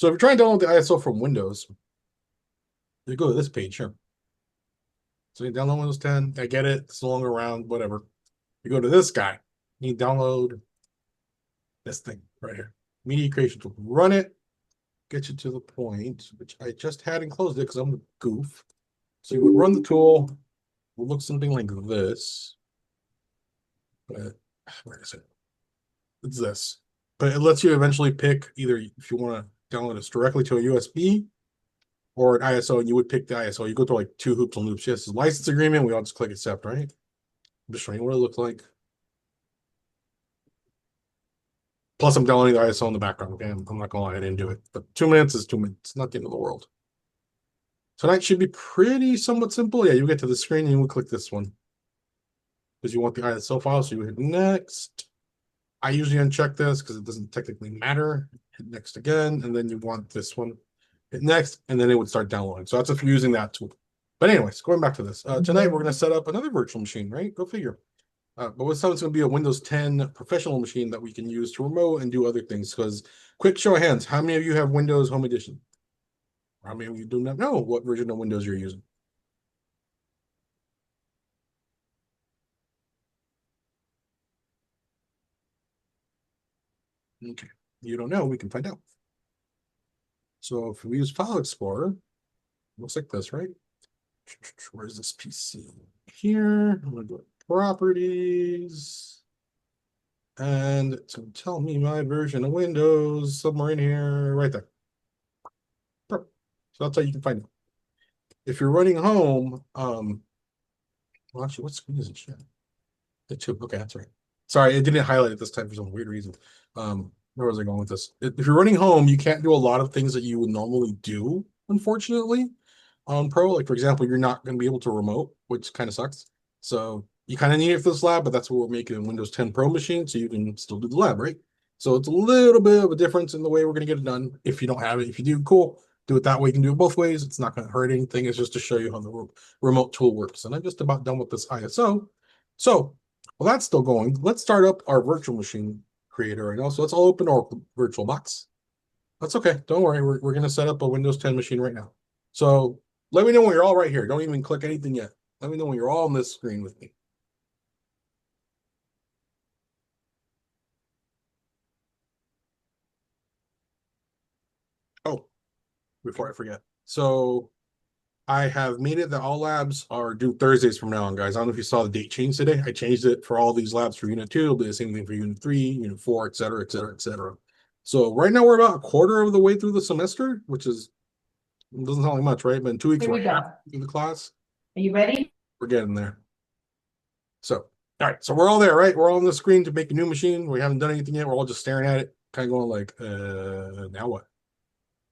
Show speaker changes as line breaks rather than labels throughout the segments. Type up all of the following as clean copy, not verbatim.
So if you're trying to download the ISO from Windows, you go to this page here. So you download Windows 10. I get it. It's no longer around, whatever. You go to this guy. You download this thing right here. Media creation tool. Run it. Get you to the point, which I just had and closed it because I'm a goof. So you would run the tool. It will look something like this. But where is it? It's this. But it lets you eventually pick either if you want to download this directly to a USB or an ISO, and you would pick the ISO. You go through like two hoops and loops. Yes, license agreement. We all just click accept, right? I'm just showing you what it looks like. Plus, I'm downloading the ISO in the background. Okay, I'm not gonna lie, I didn't do it. But 2 minutes is 2 minutes. Not the end of the world. So that should be pretty somewhat simple. Yeah, you get to the screen and you will click this one because you want the ISO file. So you hit next. I usually uncheck this because it doesn't technically matter. Hit next again, and then you want this one. Hit next, and then it would start downloading. So that's if you're using that tool. But anyways, going back to this. Tonight we're going to set up another virtual machine, right? Go figure. But this time it's going to be a Windows 10 professional machine that we can use to remote and do other things. Because quick show of hands, how many of you have Windows Home Edition? How many of you do not know what version of Windows you're using? Okay, you don't know, we can find out. So if we use File Explorer, looks like this, right? Where's this PC? Here, I'm going to go to Properties. And it's going to tell me my version of Windows somewhere in here, right there. So that's how you can find it. If you're running home, well, actually, what screen is it showing? The two. Okay, that's right. Sorry, it didn't highlight it this time for some weird reason. Where was I going with this? If you're running home, you can't do a lot of things that you would normally do, unfortunately, on Pro. Like, for example, you're not going to be able to remote, which kind of sucks. So you kind of need it for this lab, but that's what we're making a Windows 10 Pro machine, so you can still do the lab, right? So it's a little bit of a difference in the way we're going to get it done. If you don't have it, if you do, cool. Do it that way. You can do it both ways. It's not going to hurt anything. It's just to show you how the remote tool works. And I'm just about done with this ISO. So well, that's still going. Let's start up our virtual machine creator right now. So let's all open our virtual box. That's okay. Don't worry. We're going to set up a Windows 10 machine right now. So let me know when you're all right here. Don't even click anything yet. Let me know when you're all on this screen with me. Oh, before I forget. So I have made it that all labs are due Thursdays from now on, guys. I don't know if you saw the date change today. I changed it for all these labs for Unit 2. It'll be the same thing for Unit 3, Unit 4, et cetera, et cetera, et cetera. So right now we're about a quarter of the way through the semester, which is doesn't sound like much, right? But in 2 weeks,
Here
we're
we go.
half
Are
through the class.
you ready?
We're getting there. So, all right. So we're all there, right? We're all on the screen to make a new machine. We haven't done anything yet. We're all just staring at it, kind of going like, now what?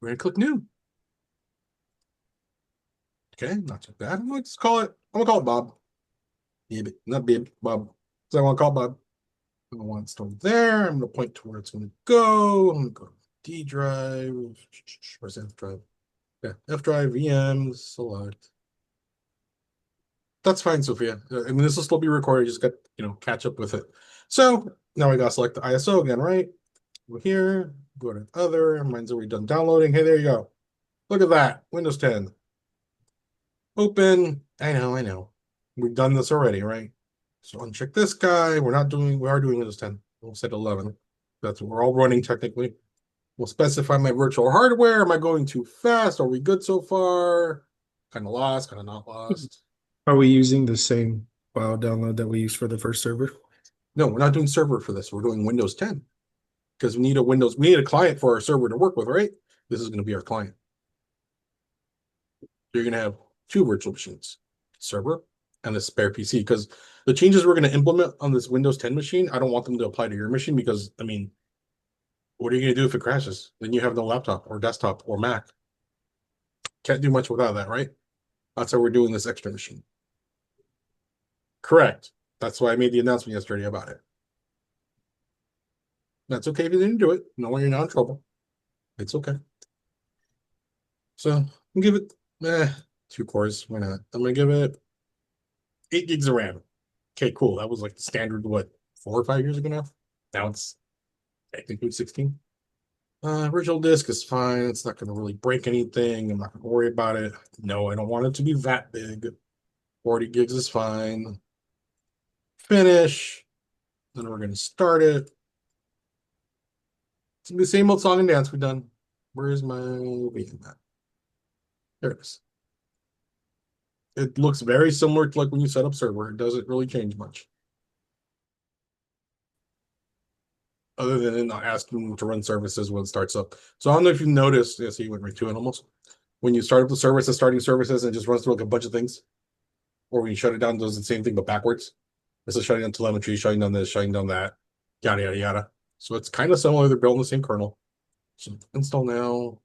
We're gonna click new. Okay, not too bad. Let's call it. I'm gonna call it Bob. Bib, not Bib, Bob. So I want to call it Bob. I want it stored there. I'm gonna point to where it's gonna go. I'm gonna go to D drive. Where's F drive? Yeah, F drive, VMs, select. That's fine, Sophia. I mean, this will still be recorded. Just got, catch up with it. So now we got to select the ISO again, right? Go here, go to other. Mine's already done downloading. Hey, there you go. Look at that. Windows 10. Open. I know, I know. We've done this already, right? So uncheck this guy. We are doing Windows 10. We'll set 11. That's what we're all running technically. We'll specify my virtual hardware. Am I going too fast? Are we good so far? Kind of lost, kind of not lost.
Are we using the same file download that we used for the first server?
No, we're not doing server for this. We're doing Windows 10 because we need a client for our server to work with, right? This is going to be our client. You're going to have two virtual machines, server and a spare PC, because the changes we're going to implement on this Windows 10 machine, I don't want them to apply to your machine because, I mean, what are you going to do if it crashes? Then you have no laptop or desktop or Mac. Can't do much without that, right? That's how we're doing this extra machine. Correct. That's why I made the announcement yesterday about it. That's okay if you didn't do it. No, when you're not in trouble. It's okay. So I'll give it 2 cores. Why not? I'm gonna give it 8 gigs of RAM. Okay, cool. That was like the standard, what, 4 or 5 years ago now? Now it's, I think it's 16. Original disk is fine. It's not going to really break anything. I'm not going to worry about it. No, I don't want it to be that big. 40 gigs is fine. Finish. Then we're going to start it. It's gonna be the same old song and dance we've done. Where's my VM at? There it is. It looks very similar to like when you set up server. It doesn't really change much. Other than it not asking to run services when it starts up. So I don't know if you noticed, yeah, see, you went right to it almost. When you start up the services, starting services, and it just runs through like a bunch of things. Or when you shut it down, it does the same thing but backwards. This is shutting down telemetry, shutting down this, shutting down that, yada yada yada. So it's kind of similar. They're building the same kernel. So install now.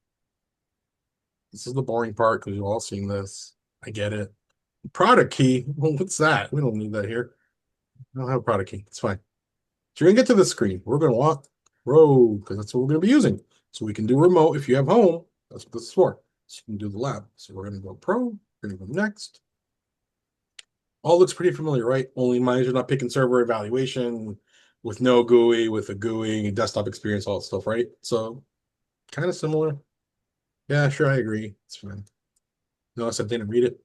This is the boring part because you've all seen this. I get it. Product key. Well, what's that? We don't need that here. I don't have a product key. It's fine. So you're gonna get to the screen. We're gonna want Pro because that's what we're gonna be using. So we can do remote if you have home. That's what this is for. So you can do the lab. So we're gonna go Pro. We're gonna go next. All looks pretty familiar, right? Only mine are not picking server evaluation with no GUI, with a GUI, desktop experience, all that stuff, right? So kind of similar. Yeah, sure, I agree. It's fine. Notice I didn't read it.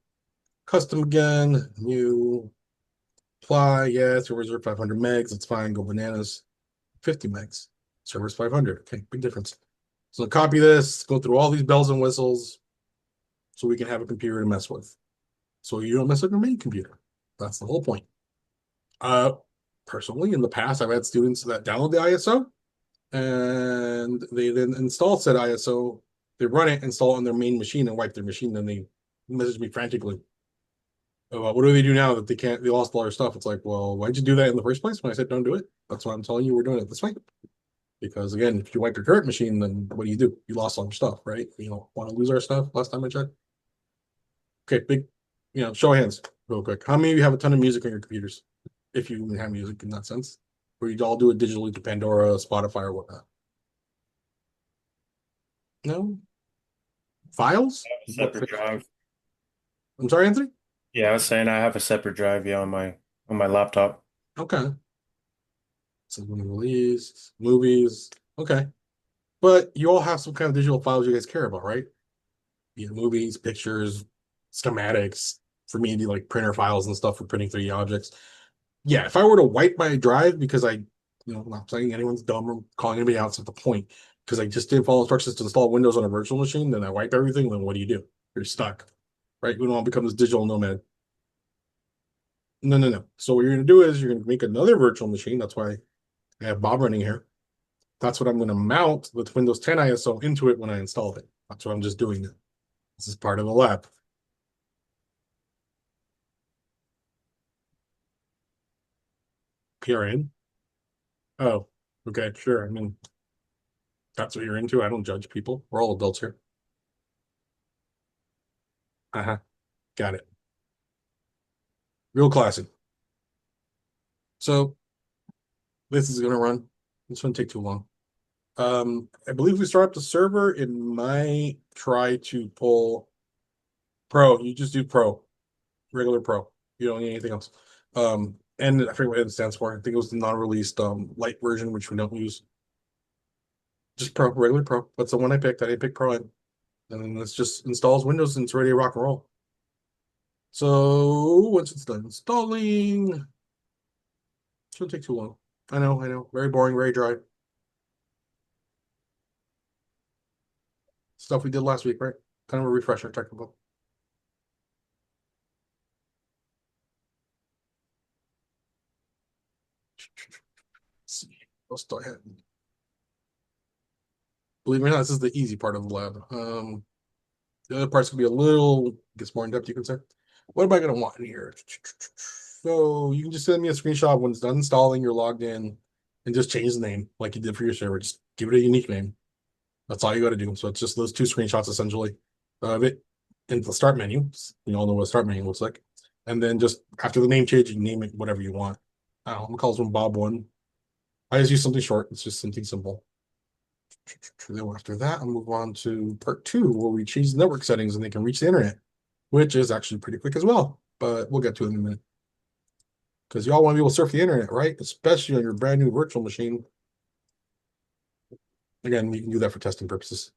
Custom again, new, apply, yeah, it's reserved 500 megs. It's fine, go bananas. 50 megs, server's 500. Okay, big difference. So copy this, go through all these bells and whistles so we can have a computer to mess with. So you don't mess up your main computer. That's the whole point. Uh, Personally, in the past, I've had students that download the ISO and they then install said ISO. They run it, install it on their main machine, and wipe their machine. Then they message me frantically. What do they do now that they can't? They lost all their stuff. It's like, well, why'd you do that in the first place? When I said don't do it, that's why I'm telling you we're doing it this way. Because again, if you wipe your current machine, then what do? You lost all your stuff, right? You don't want to lose our stuff. Last time I checked. Okay, big, show of hands, real quick. How many of you have a ton of music on your computers? If you even have music in that sense, or you all do it digitally to Pandora, Spotify, or whatnot. No files.
A separate drive.
I'm sorry, Anthony.
Yeah, I was saying I have a separate drive, yeah, on my laptop.
Okay, so when released movies. Okay, but you all have some kind of digital files you guys care about, right? Movies, pictures, schematics. For me, do like printer files and stuff for printing 3D objects. Yeah, if I were to wipe my drive because I'm not saying anyone's dumb or calling anybody out, it's not the point. Because I just didn't follow instructions to install Windows on a virtual machine, then I wipe everything, then what do? You're stuck, right? We don't want to become this digital nomad. No, no, no. So what you're going to do is you're going to make another virtual machine. That's why I have Bob running here. That's what I'm going to mount with Windows 10 ISO into it when I install it. That's what I'm just doing. This is part of the lab. PRN. Oh, okay, sure. I mean, that's what you're into. I don't judge people. We're all adults here. Uh-huh. Got it. Real classic. So this is gonna run. This won't take too long. I believe we start up the server. It might try to pull Pro. You just do Pro, regular Pro. You don't need anything else. And I forget what it stands for. I think it was the non-released light version, which we don't use. Just Pro, regular Pro. That's the one I picked. I didn't pick Pro in. And then this just installs Windows and it's ready to rock and roll. So once it's done installing, shouldn't take too long. I know. Very boring, very dry. Stuff we did last week, right? Kind of a refresher technical. Let's see. Let's go ahead. Believe it or not, this is the easy part of the lab. The other parts can be a little, gets more in depth, you can say. What am I going to want in here? So you can just send me a screenshot when it's done installing, you're logged in, and just change the name like you did for your server. Just give it a unique name. That's all you got to do. So it's just those two screenshots essentially of it in the start menu. You all know what a start menu looks like. And then just after the name change, you name it whatever you want. I don't know, I'm gonna call this one Bob one. I just use something short. It's just something simple. Then after that, I'll move on to part two, where we change the network settings and they can reach the internet, which is actually pretty quick as well. But we'll get to it in a minute. Because you all want to be able to surf the internet, right? Especially on your brand new virtual machine. Again, you can do that for testing purposes.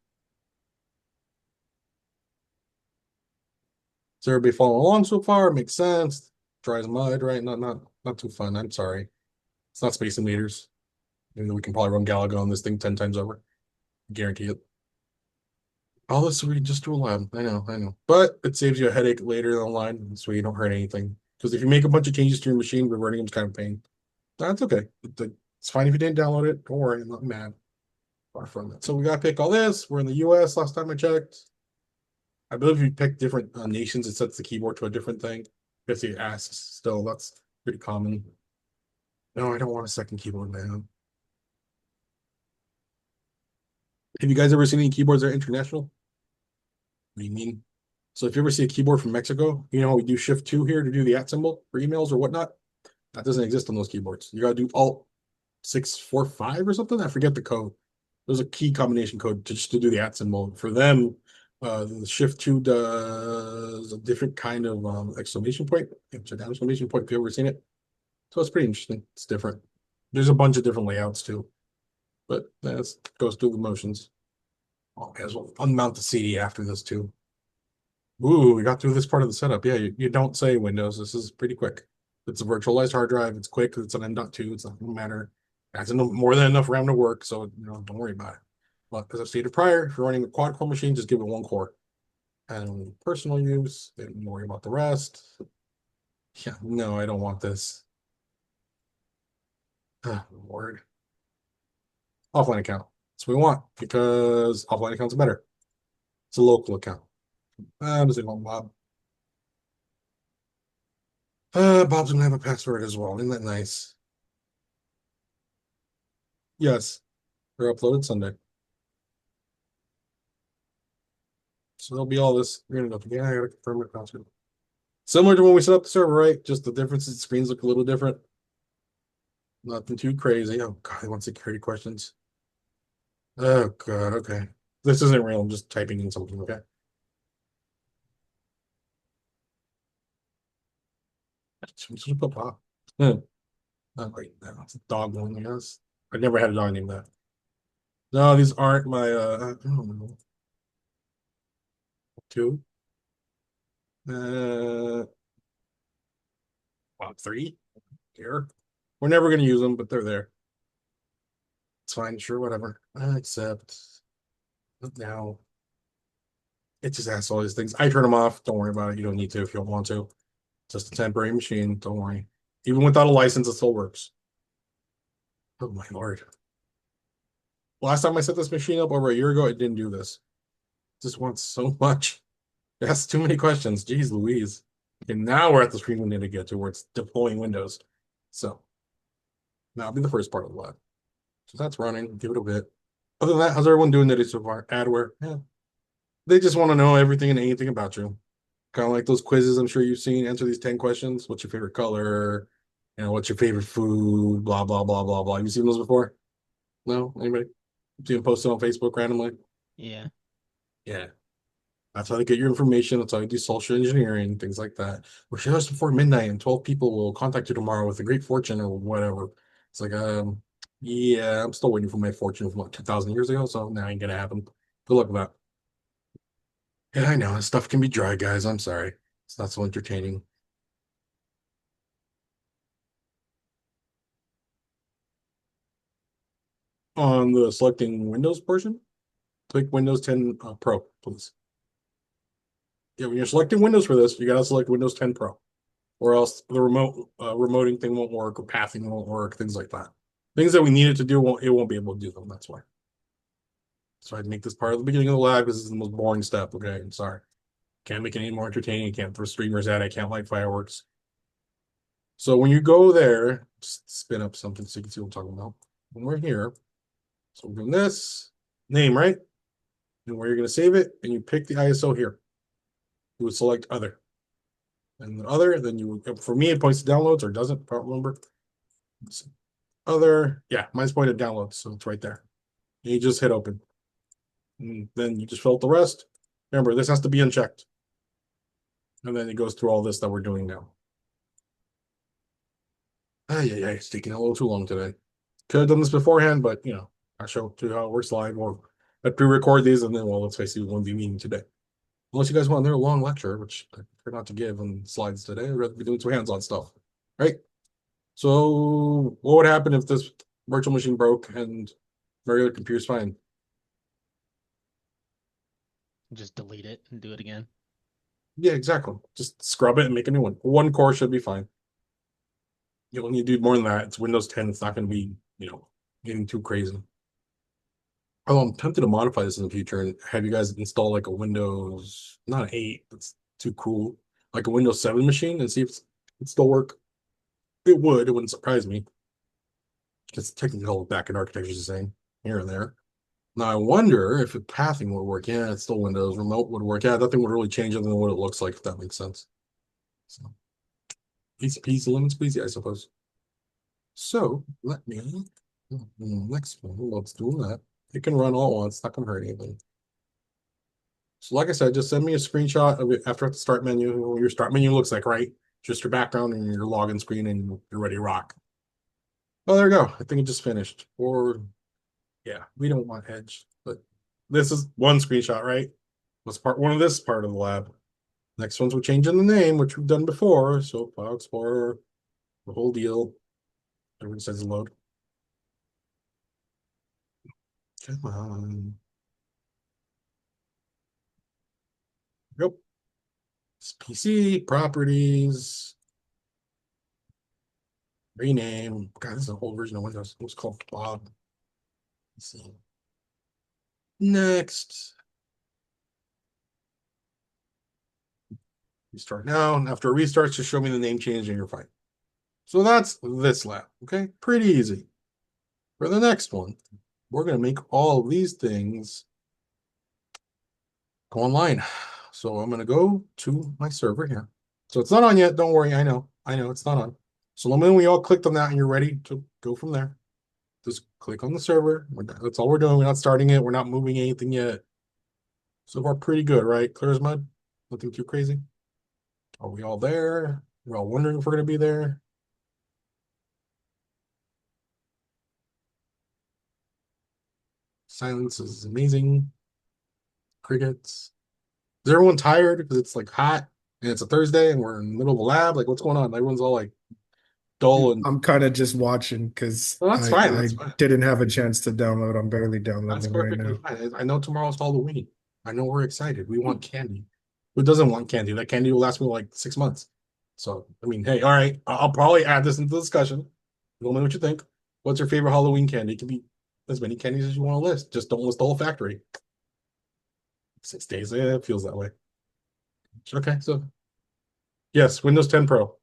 Is everybody following along so far? Makes sense. Dry as mud, right? Not too fun. I'm sorry. It's not Space Invaders. Even though we can probably run Galaga on this thing 10 times over. Guarantee it. All this we just do a lab. I know. But it saves you a headache later down the line, so you don't hurt anything. Because if you make a bunch of changes to your machine, reverting them is kind of pain. That's okay. It's fine if you didn't download it. Don't worry, I'm not mad. Far from it. So we gotta pick all this. We're in the US last time I checked. I believe if you pick different nations, it sets the keyboard to a different thing. If you ask still, that's pretty common. No, I don't want a second keyboard, man. Have you guys ever seen any keyboards that are international? What do you mean? So if you ever see a keyboard from Mexico, you know we do Shift 2 here to do the @ symbol for emails or whatnot. That doesn't exist on those keyboards. You gotta do Alt 645 or something. I forget the code. There's a key combination code just to do the @ symbol. For them, the Shift 2 does a different kind of exclamation point. It's an exclamation point. If you've ever seen it, so it's pretty interesting. It's different. There's a bunch of different layouts too, but that goes through the motions. Oh, as well, unmount the CD after this too. Ooh, we got through this part of the setup. Yeah, you don't say Windows. This is pretty quick. It's a virtualized hard drive. It's quick. It's an M.2. It's not gonna matter. That's more than enough RAM to work, so don't worry about it. But as I stated prior, if you're running a quad core machine, just give it one core. And personal use, don't worry about the rest. Yeah, no, I don't want this. Lord. Offline account. That's what we want because offline accounts are better. It's a local account. I'm just going Bob. Bob's gonna have a password as well. Isn't that nice? Yes, they're uploaded Sunday. So there'll be all this. We're gonna go. Yeah, I gotta confirm my password. Similar to when we set up the server, right? Just the difference is screens look a little different. Nothing too crazy. Oh God, I want security questions. Oh God, okay. This isn't real. I'm just typing in something. Okay. Just put Bob. Not right now. It's a dog one, I guess. I never had a dog named that. No, these aren't my I don't know. Two. Uh Bob three. Here. We're never gonna use them, but they're there. It's fine, sure, whatever. Except now it just asks all these things. I turn them off. Don't worry about it. You don't need to if you don't want to. Just a temporary machine. Don't worry. Even without a license, it still works. Oh my lord. Last time I set this machine up over a year ago, it didn't do this. It just wants so much. It asks too many questions. Jeez Louise. And now we're at the screen we need to get to where it's deploying Windows. So that'll be the first part of the lab. So that's running. Give it a bit. Other than that, how's everyone doing today so far? Adware. Yeah. They just want to know everything and anything about you. Kind of like those quizzes I'm sure you've seen. Answer these 10 questions. What's your favorite color? What's your favorite food? Blah, blah, blah, blah, blah. You seen those before? No? Anybody? See them posted on Facebook randomly?
Yeah.
Yeah. That's how they get your information. That's how they do social engineering, things like that. We're share us before midnight and 12 people will contact you tomorrow with a great fortune or whatever. It's like, yeah, I'm still waiting for my fortune from what, 2,000 years ago. So now ain't gonna happen. Good luck with that. Yeah, I know. This stuff can be dry, guys. I'm sorry. It's not so entertaining. On the selecting Windows portion, click Windows 10 Pro, please. Yeah, when you're selecting Windows for this, you gotta select Windows 10 Pro, or else the remoting thing won't work, or pathing won't work, things like that. Things that we need it to do, it won't be able to do them. That's why. So I'd make this part of the beginning of the lab because this is the most boring step. Okay, I'm sorry. Can't make it any more entertaining. Can't throw streamers at it. Can't light fireworks. So when you go there, just spin up something so you can see what I'm talking about. When we're here, so we're doing this name, right? And where you're going to save it, and you pick the ISO here. You would select other. And the other, then you would, for me, it points to downloads or doesn't, I don't remember. Other, yeah, mine's pointed to downloads, so it's right there. And you just hit open. And then you just fill out the rest. Remember, this has to be unchecked. And then it goes through all this that we're doing now. Yeah, it's taking a little too long today. Could have done this beforehand, but I'll show you how it works live, or I pre-record these, and then, well, let's face it, we won't be meeting today. Unless you guys want another long lecture, which I prefer not to give on slides today. I'd rather be doing some hands-on stuff, right? So what would happen if this virtual machine broke and regular computer's fine?
Just delete it and do it again.
Yeah, exactly. Just scrub it and make a new one. One core should be fine. You know, when you do more than that, it's Windows 10. It's not going to be, getting too crazy. Oh, I'm tempted to modify this in the future and have you guys install like a Windows, not an 8, that's too cool, like a Windows 7 machine and see if it still work. It would. It wouldn't surprise me. Because technically all the backend architecture is the same here and there. Now I wonder if the pathing would work. Yeah, it's still Windows. Remote would work. Yeah, nothing would really change other than what it looks like, if that makes sense. So easy peasy lemon squeezy, I suppose. So let me next one. Let's do that. It can run all at once, not gonna hurt anything. So like I said, just send me a screenshot of it after the start menu. What your start menu looks like, right? Just your background and your login screen, and you're ready to rock. Oh, there we go. I think it just finished. Or yeah, we don't want Edge, but this is one screenshot, right? Was part one of this part of the lab. Next ones we're changing the name, which we've done before. So File Explorer, the whole deal. Everyone says load. Come on. Yep. It's PC properties. Rename. God, this is a whole version of Windows. It was called Bob. Let's see. Next. Restart now. And after it restarts, just show me the name change and you're fine. So that's this lab. Okay. Pretty easy. For the next one, we're going to make all of these things go online. So I'm going to go to my server here. So it's not on yet. Don't worry. I know it's not on. So let me know when we all clicked on that and you're ready to go from there. Just click on the server. That's all we're doing. We're not starting it. We're not moving anything yet. So far, pretty good, right? Clear as mud. Nothing too crazy. Are we all there? We're all wondering if we're going to be there. Silence is amazing. Crickets. Is everyone tired because it's like hot and it's a Thursday and we're in the middle of a lab? Like, what's going on? Everyone's all like dull and
I'm kind of just watching because
well, that's fine.
I
That's fine.
didn't have a chance to download. I'm barely
That's
downloading right
perfectly
now.
fine. I know tomorrow's Halloween. I know we're excited. We want candy. Who doesn't want candy? That candy will last me like 6 months. So, I mean, hey, all right, I'll probably add this into the discussion. Let me know what you think. What's your favorite Halloween candy? It can be as many candies as you want to list. Just don't list the whole factory. 6 days, it feels that way. Okay, so yes, Windows 10 Pro.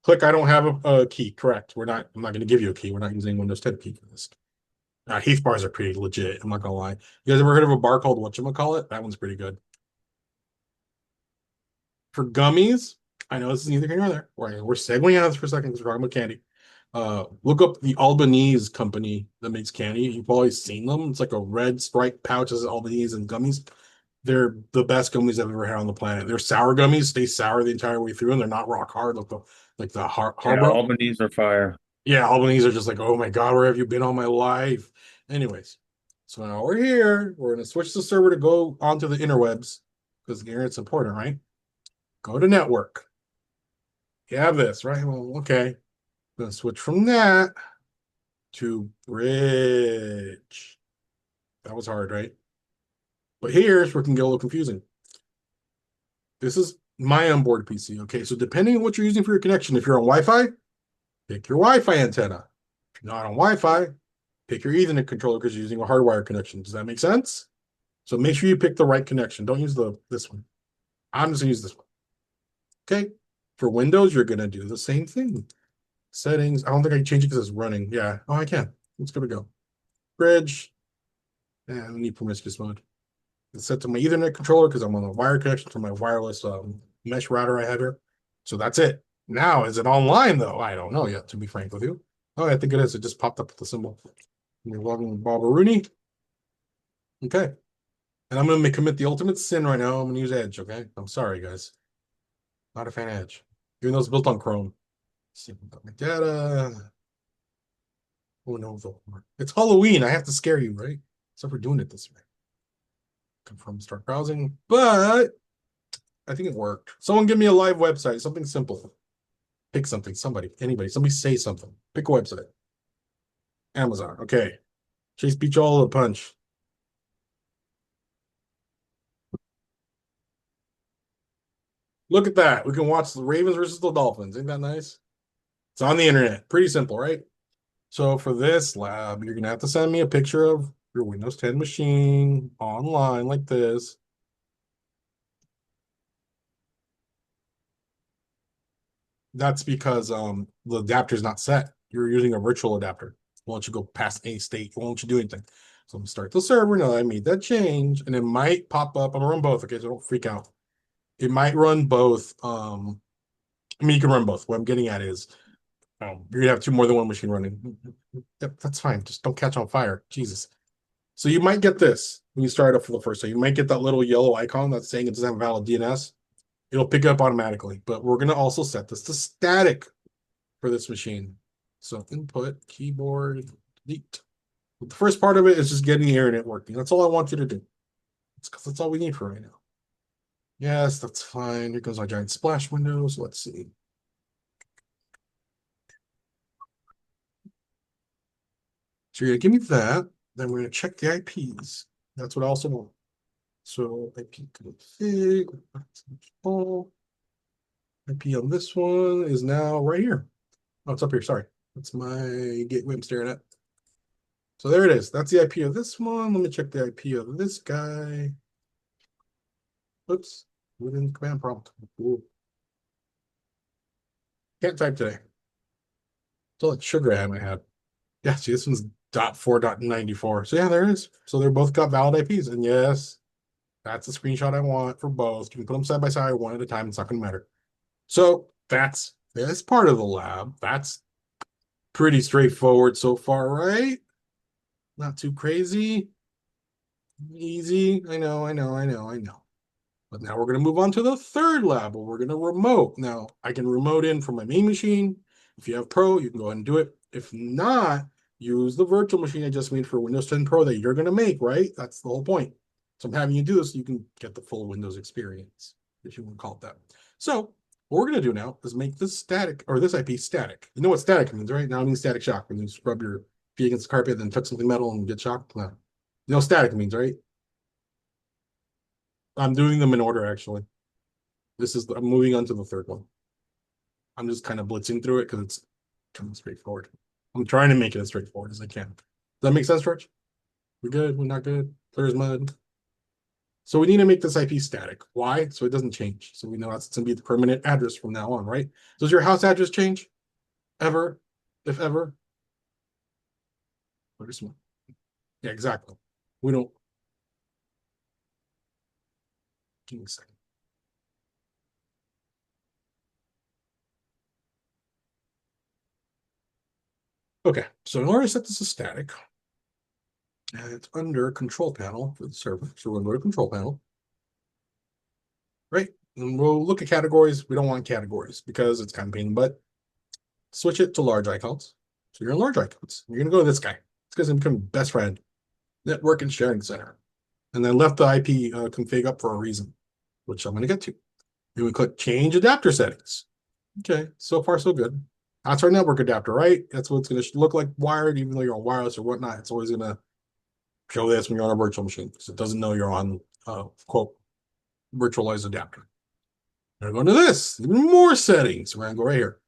Click, I don't have a key. Correct. I'm not going to give you a key. We're not using Windows 10 key for this. Heath bars are pretty legit. I'm not gonna lie. You guys ever heard of a bar called whatchamacallit? That one's pretty good. For gummies, I know this is neither here nor there. We're segueing out of this for a second because we're talking about candy. Look up the Albanese company that makes candy. You've always seen them. It's like a red striped pouch as Albanese and gummies. They're the best gummies I've ever had on the planet. They're sour gummies, stay sour the entire way through, and they're not rock hard like the
Yeah,
Harbor.
Albany's are fire.
Yeah, Albanese are just like, oh my God, where have you been all my life? Anyways, so now we're here. We're going to switch the server to go onto the interwebs because the internet's important, right? Go to network. You have this, right? Well, okay. Going to switch from that to bridge. That was hard, right? But here's where it can get a little confusing. This is my onboard PC. Okay, so depending on what you're using for your connection, if you're on Wi-Fi, pick your Wi-Fi antenna. If you're not on Wi-Fi, pick your Ethernet controller because you're using a hardwire connection. Does that make sense? So make sure you pick the right connection. Don't use this one. I'm just gonna use this one. Okay. For Windows, you're gonna do the same thing. Settings. I don't think I can change it because it's running. Yeah. Oh, I can. It's gonna go. Bridge. And I need promiscuous mode. It's set to my Ethernet controller because I'm on a wire connection to my wireless mesh router I have here. So that's it. Now, is it online though? I don't know yet, to be frank with you. Oh, I think it is. It just popped up with the symbol. You're logging with Bob Rooney. Okay. And I'm going to commit the ultimate sin right now. I'm going to use Edge, okay? I'm sorry, guys. Not a fan of Edge. Even though it's built on Chrome. Let's see, my data. Oh no, it's Halloween. I have to scare you, right? So we're doing it this way. Confirm start browsing, but I think it worked. Someone give me a live website, something simple. Pick something, somebody, anybody, somebody say something. Pick a website. Amazon. Okay. Chase beat you all to the punch. Look at that. We can watch the Ravens versus the Dolphins. Ain't that nice? It's on the internet. Pretty simple, right? So for this lab, you're gonna have to send me a picture of your Windows 10 machine online like this. That's because the adapter is not set. You're using a virtual adapter. Won't you go past any state? Won't you do anything? So I'm gonna start the server. Now I made that change, and it might pop up. I'm gonna run both. Okay, so don't freak out. It might run both. I mean, you can run both. What I'm getting at is, you're gonna have two more than one machine running. Yep, that's fine. Just don't catch on fire. Jesus. So you might get this when you start up for the first time. You might get that little yellow icon that's saying it doesn't have valid DNS. It'll pick it up automatically, but we're gonna also set this to static for this machine. So input, keyboard, delete. But the first part of it is just getting the internet working. That's all I want you to do. It's because that's all we need for right now. Yes, that's fine. Here goes our giant splash windows. Let's see. So you're gonna give me that. Then we're gonna check the IPs. That's what I also want. So IP config, IP on this one is now right here. Oh, it's up here. Sorry. That's my gateway I'm staring at. So there it is. That's the IP of this one. Let me check the IP of this guy. Oops. Within command prompt. Ooh. Can't type today. It's all that sugar I have in my head. Yeah, see, this one's .4.94. So yeah, there it is. So they're both got valid IPs. And yes, that's the screenshot I want for both. You can put them side by side, one at a time. It's not going to matter. So that's part of the lab. That's pretty straightforward so far, right? Not too crazy. Easy. I know, I know, I know, I know. But now we're going to move on to the third lab where we're going to remote. Now, I can remote in from my main machine. If you have Pro, you can go ahead and do it. If not, use the virtual machine I just made for Windows 10 Pro that you're going to make, right? That's the whole point. So I'm having you do this so you can get the full Windows experience, if you want to call it that. So what we're going to do now is make this static, or this IP static. You know what static means, right? Now it means static shock. When you scrub your feet against the carpet, then touch something metal and get shocked. No. You know what static means, right? I'm doing them in order, actually. I'm moving on to the third one. I'm just kind of blitzing through it because it's kind of straightforward. I'm trying to make it as straightforward as I can. Does that make sense, George? We're good. We're not good. Clear as mud. So we need to make this IP static. Why? So it doesn't change. So we know that's going to be the permanent address from now on, right? Does your house address change? Ever? If ever? Where's one? Yeah, exactly. We don't. Give me a second. Okay, so in order to set this as static, it's under control panel for the server. So we'll go to control panel. Right? And we'll look at categories. We don't want categories because it's kind of pain in the butt. Switch it to large icons. So you're in large icons. You're going to go to this guy. This guy's going to become best friend. Network and sharing center. And then left the IP config up for a reason, which I'm going to get to. Then we click change adapter settings. Okay, so far so good. That's our network adapter, right? That's what it's going to look like wired, even though you're on wireless or whatnot. It's always going to show this when you're on a virtual machine because it doesn't know you're on, quote, virtualized adapter. We're going to this, even more settings. We're going to go right here.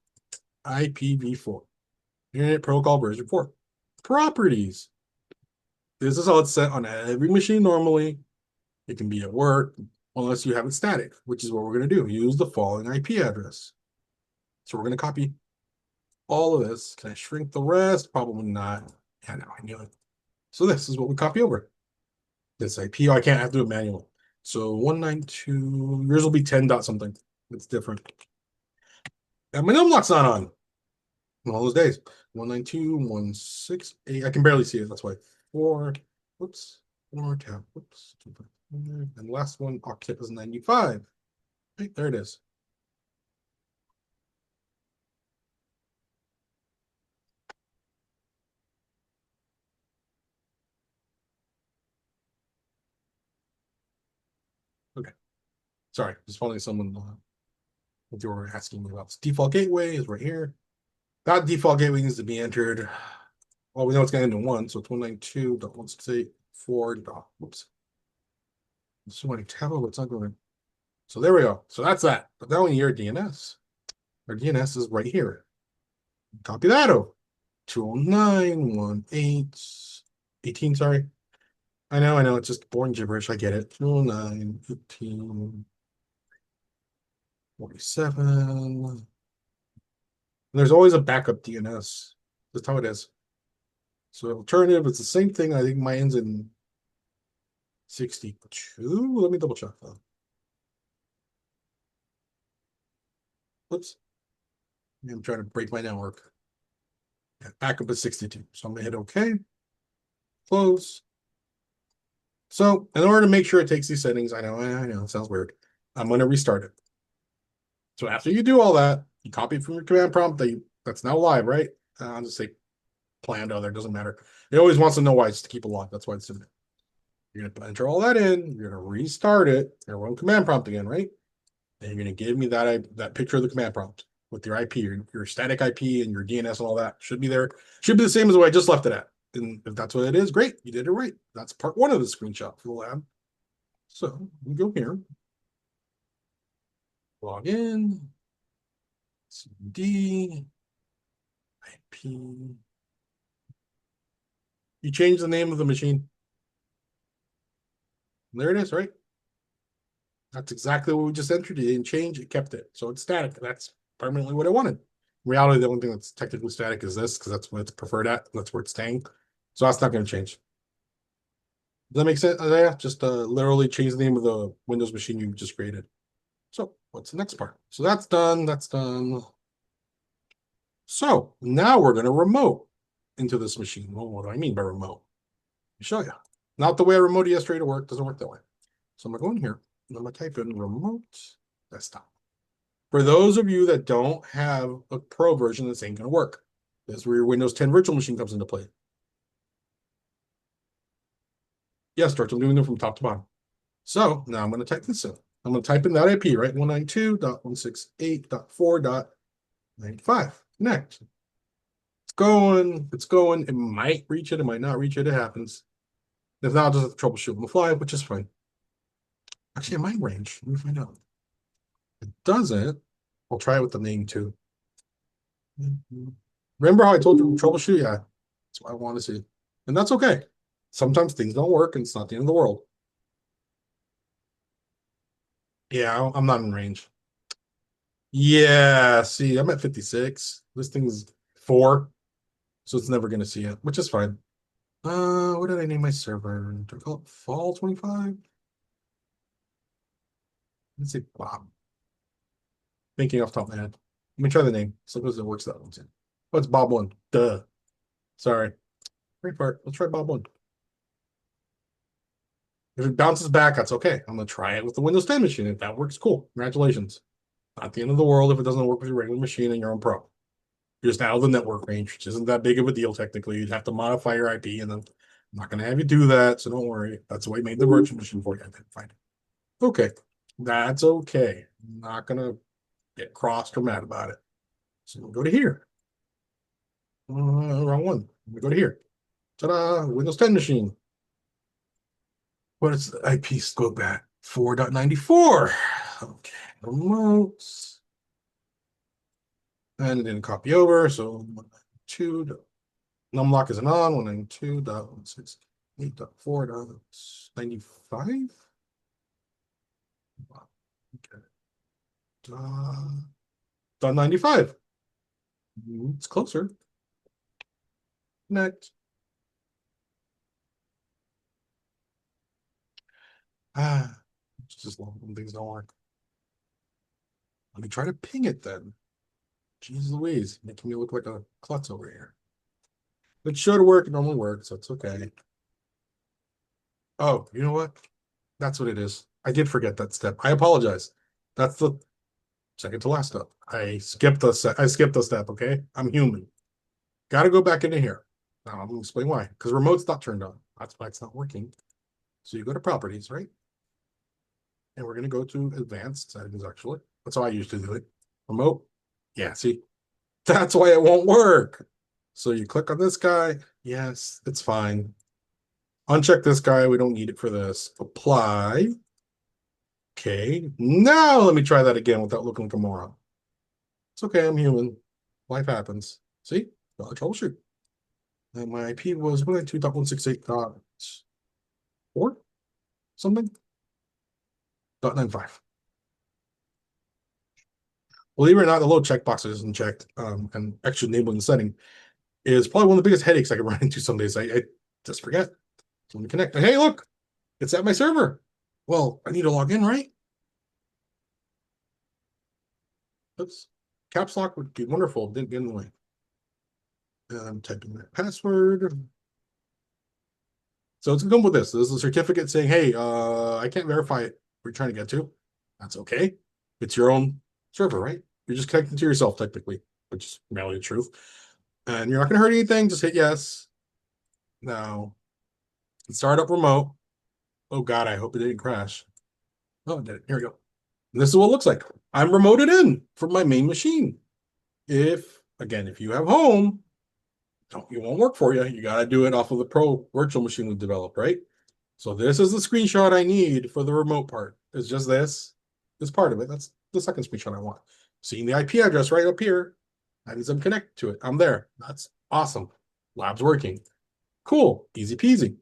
IPv4, Internet Protocol version 4. Properties. This is how it's set on every machine normally. It can be at work, unless you have it static, which is what we're going to do. Use the following IP address. So we're going to copy all of this. Can I shrink the rest? Probably not. Yeah, no, I knew it. So this is what we copy over. This IP, I can't have to do it manually. So 192, yours will be 10 dot something. It's different. And my num lock's not on. All those days. 192.168. I can barely see it. That's why. 4. Whoops. 4 tab. Whoops. And the last one, octet is 95. Right, there it is. Okay. Sorry, just following someone what you were asking me about. Default gateway is right here. That default gateway needs to be entered. Well, we know it's going to end in 1, so it's 192.168.4. Whoops. So many tabs, it's not going. So there we go. So that's that. But now when you're DNS, our DNS is right here. Copy that over. 209.18, sorry. I know, it's just boring gibberish. I get it. 209.18.47. There's always a backup DNS. That's how it is. So alternative, it's the same thing. I think mine's in 62. Let me double check though. Whoops. I'm trying to break my network. Yeah, backup is 62. So I'm gonna hit OK. Close. So in order to make sure it takes these settings, I know, it sounds weird. I'm gonna restart it. So after you do all that, you copy it from your command prompt that's now live, right? I'll just say planned other, doesn't matter. It always wants to know why, it's to keep it live. That's why it's doing it. You're gonna enter all that in, you're gonna restart it, and run command prompt again, right? And you're gonna give me that picture of the command prompt with your IP, your static IP and your DNS and all that. Should be there. Should be the same as the way I just left it at. And if that's what it is, great, you did it right. That's part 1 of the screenshot for the lab. So we go here, log in, CD, IP. You change the name of the machine. There it is, right? That's exactly what we just entered. You didn't change, it kept it. So it's static. That's permanently what I wanted. In reality, the only thing that's technically static is this, because that's what it's preferred at. That's where it's staying. So that's not going to change. Does that make sense? Yeah, just literally change the name of the Windows machine you just created. So what's the next part? So that's done. That's done. So now we're going to remote into this machine. Well, what do I mean by remote? Let me show you. Not the way I remoted yesterday to work. Doesn't work that way. So I'm going to go in here and I'm going to type in remote desktop. For those of you that don't have a pro version, this ain't going to work. This is where your Windows 10 virtual machine comes into play. Yes, George, I'm doing them from top to bottom. So now I'm going to type this in. I'm going to type in that IP, right? 192.168.4.95. Connect. It's going. It might reach it. It might not reach it. It happens. If not, I'll just have to troubleshoot on the fly, which is fine. Actually, it might range. Let me find out. If it doesn't, I'll try it with the name too. Remember how I told you troubleshoot? Yeah, that's what I want to see. And that's okay. Sometimes things don't work and it's not the end of the world. Yeah, I'm not in range. Yeah, see, I'm at 56. This thing's 4, so it's never going to see it, which is fine. What did I name my server? Do I call it Fall 25? Let's say Bob. Thinking off the top of my head. Let me try the name. Suppose it works that one too. Oh, it's Bob 1. Duh. Sorry. Great part. Let's try Bob 1. If it bounces back, that's okay. I'm going to try it with the Windows 10 machine. If that works, cool. Congratulations. Not the end of the world if it doesn't work with your regular machine and your own pro. You're just out of the network range, which isn't that big of a deal technically. You'd have to modify your IP, and then I'm not going to have you do that, so don't worry. That's why I made the virtual machine for you. I didn't find it. Okay. That's okay. I'm not going to get crossed or mad about it. So we'll go to here. Wrong one. We go to here. Ta-da! Windows 10 machine. What is the IP scope at? 4.94. Okay. Remotes. And it didn't copy over, so 192. Numlock isn't on. 192.168.4.95. Okay. Dot 95. It's closer. Connect. It's just long when things don't work. Let me try to ping it then. Jeez Louise, making me look like a klutz over here. It should work, it normally works, so it's okay. Oh, you know what? That's what it is. I did forget that step. I apologize. That's the second to last step. I skipped the step, okay? I'm human. Gotta go back into here. Now I'm gonna explain why. Because remote's not turned on. That's why it's not working. So you go to properties, right? And we're going to go to advanced settings, actually. That's how I used to do it. Remote. Yeah, see, that's why it won't work. So you click on this guy. Yes, it's fine. Uncheck this guy. We don't need it for this. Apply. Okay. Now let me try that again without looking like a moron. It's okay. I'm human. Life happens. See? Got a troubleshoot. And my IP was 192.168.4 something. .95. Believe it or not, the little checkbox isn't checked, and extra enabling the setting is probably one of the biggest headaches I could run into some days. I just forget. So let me connect. Hey, look, it's at my server. Well, I need to log in, right? Oops. Caps lock would be wonderful. Didn't get in the way. And I'm typing that password. So it's gonna come with this. This is a certificate saying, hey, I can't verify it we're trying to get to. That's okay. It's your own server, right? You're just connecting to yourself technically, which is really the truth. And you're not gonna hurt anything, just hit yes. Now, start up remote. Oh God, I hope it didn't crash. Oh, it did. Here we go. And this is what it looks like. I'm remoted in from my main machine. If you have home, it won't work for you. You got to do it off of the pro virtual machine we developed, right? So this is the screenshot I need for the remote part. It's just this part of it. That's the second screenshot I want. Seeing the IP address right up here. I need them connect to it. I'm there. That's awesome. Lab's working. Cool. Easy peasy.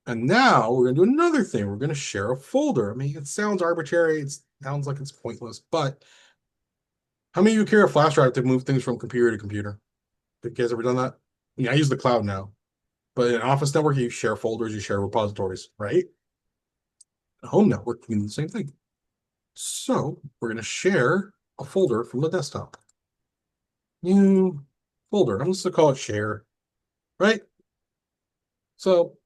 And now we're going to do another thing. We're going to share a folder. I mean, it sounds arbitrary. It sounds like it's pointless, but how many of you carry a flash drive to move things from computer to computer? Have you guys ever done that? Yeah, I use the cloud now, but in Office Network, you share folders, you share repositories, right? Home Network, you can do the same thing. So we're going to share a folder from the desktop. New folder. I'm just going to call it share, right? So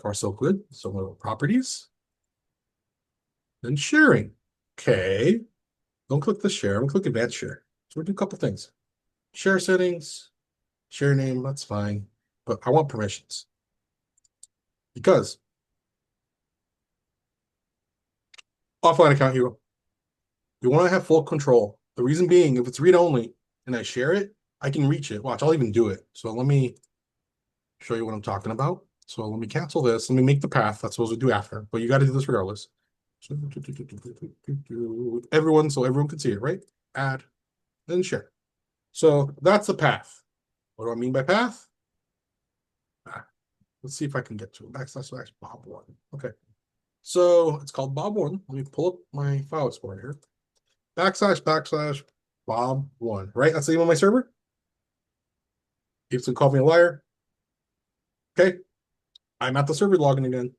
far so good. So we'll go to properties. Then sharing. Okay. Don't click the share. I'm going to click advanced share. So we'll do a couple things. Share settings, share name, that's fine. But I want permissions. Because offline account hero. You want to have full control. The reason being, if it's read-only and I share it, I can reach it. Watch, I'll even do it. So let me show you what I'm talking about. So let me cancel this. Let me make the path. That's supposed to do after, but you got to do this regardless. Everyone, so everyone can see it, right? Add, then share. So that's the path. What do I mean by path? Let's see if I can get to it. Backslash Bob1. Okay. So it's called Bob1. Let me pull up my file explorer here. Backslash Bob1, right? That's the name of my server. It's gonna call me a liar. Okay. I'm at the server login again.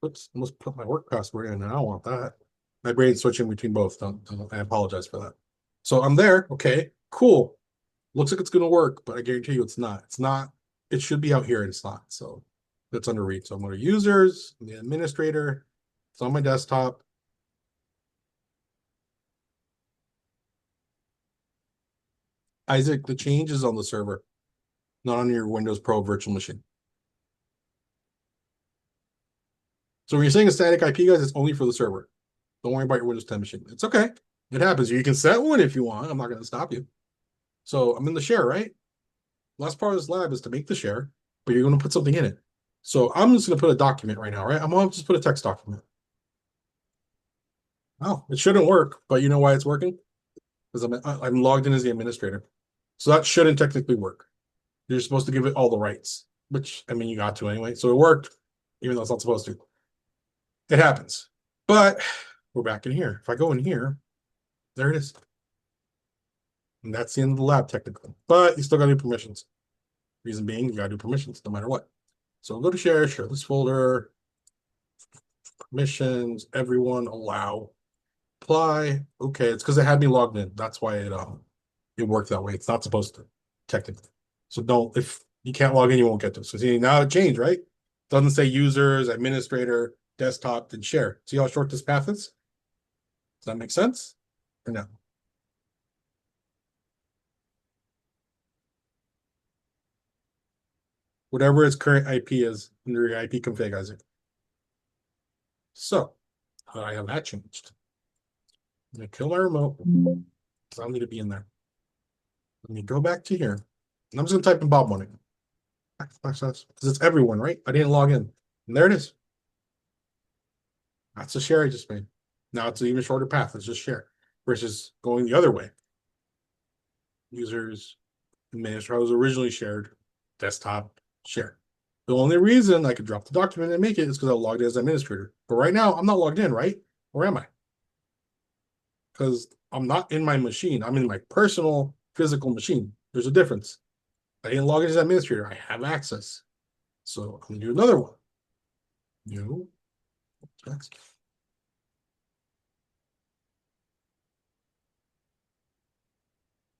Oops, I almost put my work password in and I don't want that. My brain's switching between both. I apologize for that. So I'm there. Okay, cool. Looks like it's gonna work, but I guarantee you it's not. It's not. It should be out here and it's not. So that's under read. So I'm going to users, the administrator. It's on my desktop. Isaac, the change is on the server, not on your Windows Pro virtual machine. So when you're saying a static IP, guys, it's only for the server. Don't worry about your Windows 10 machine. It's okay. It happens. You can set one if you want. I'm not going to stop you. So I'm in the share, right? Last part of this lab is to make the share, but you're going to put something in it. So I'm just going to put a document right now, right? I'm going to just put a text document. Oh, it shouldn't work, but you know why it's working? Because I'm logged in as the administrator. So that shouldn't technically work. You're supposed to give it all the rights, which, I mean, you got to anyway. So it worked, even though it's not supposed to. It happens. But we're back in here. If I go in here, there it is. And that's the end of the lab, technically. But you still got to do permissions. Reason being, you got to do permissions no matter what. So we'll go to share this folder, permissions, everyone, allow, apply. Okay, it's because it had me logged in. That's why it worked that way. It's not supposed to, technically. So don't, if you can't log in, you won't get this. So see, now it changed, right? Doesn't say users, administrator, desktop, then share. See how short this path is? Does that make sense? Or no? Whatever its current IP is, under your IP config, Isaac. So I have that changed. I'm gonna kill my remote because I don't need to be in there. Let me go back to here. And I'm just gonna type in Bob Money. Because it's everyone, right? I didn't log in. And there it is. That's the share I just made. Now it's an even shorter path. It's just share versus going the other way. Users, administrator was originally shared, desktop, share. The only reason I could drop the document and make it is because I logged in as administrator. But right now, I'm not logged in, right? Where am I? Because I'm not in my machine. I'm in my personal physical machine. There's a difference. I didn't log in as administrator. I have access. So I'm going to do another one. New text.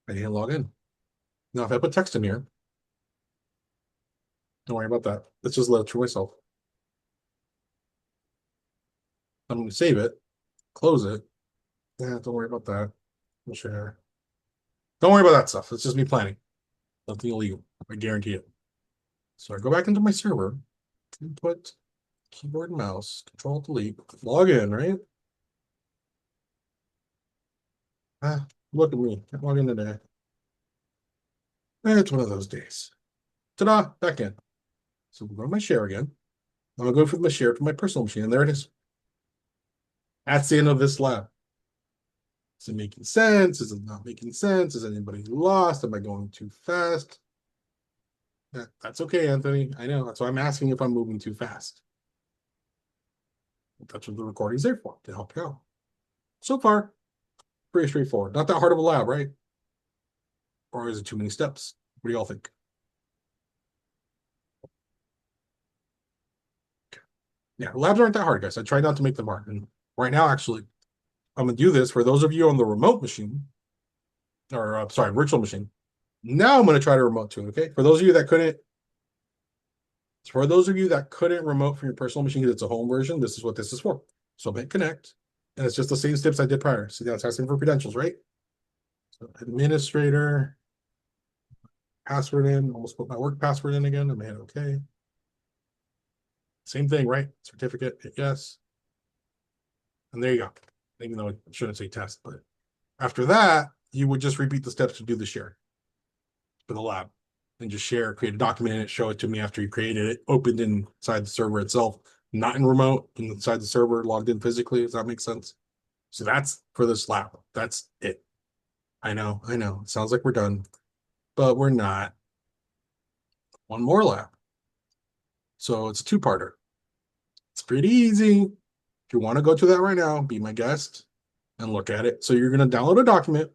I didn't log in. Now, if I put text in here, don't worry about that. Let's just let it through myself. I'm going to save it, close it. Yeah, don't worry about that. We'll share. Don't worry about that stuff. It's just me planning. Nothing illegal. I guarantee it. So I go back into my server, input, keyboard and mouse, control delete, log in, right? Ah, look at me. Can't log in today. It's one of those days. Ta-da, back in. So we'll go to my share again. I'm gonna go from my share to my personal machine, and there it is. That's the end of this lab. Is it making sense? Is it not making sense? Is anybody lost? Am I going too fast? Yeah, that's okay, Anthony. I know. That's why I'm asking if I'm moving too fast. That's what the recording's there for, to help you out. So far, pretty straightforward. Not that hard of a lab, right? Or is it too many steps? What do y'all think? Yeah, labs aren't that hard, guys. I try not to make them hard. And right now, actually, I'm gonna do this for those of you on the remote machine, or sorry, virtual machine. Now I'm gonna try to remote too. Okay, for those of you that couldn't remote from your personal machine because it's a home version, this is what this is for. So I'm hit connect, and it's just the same steps I did prior. See, now it's asking for credentials, right? So administrator, password in, almost put my work password in again. I made okay. Same thing, right? Certificate, hit yes. And there you go. Even though it shouldn't say test, but after that, you would just repeat the steps to do the share for the lab and just share, create a document in it, show it to me after you created it, opened inside the server itself, not in remote, inside the server, logged in physically. Does that make sense? So that's for this lab. That's it. I know. It sounds like we're done, but we're not. One more lab. So it's a two-parter. It's pretty easy. If you want to go to that right now, be my guest and look at it. So you're going to download a document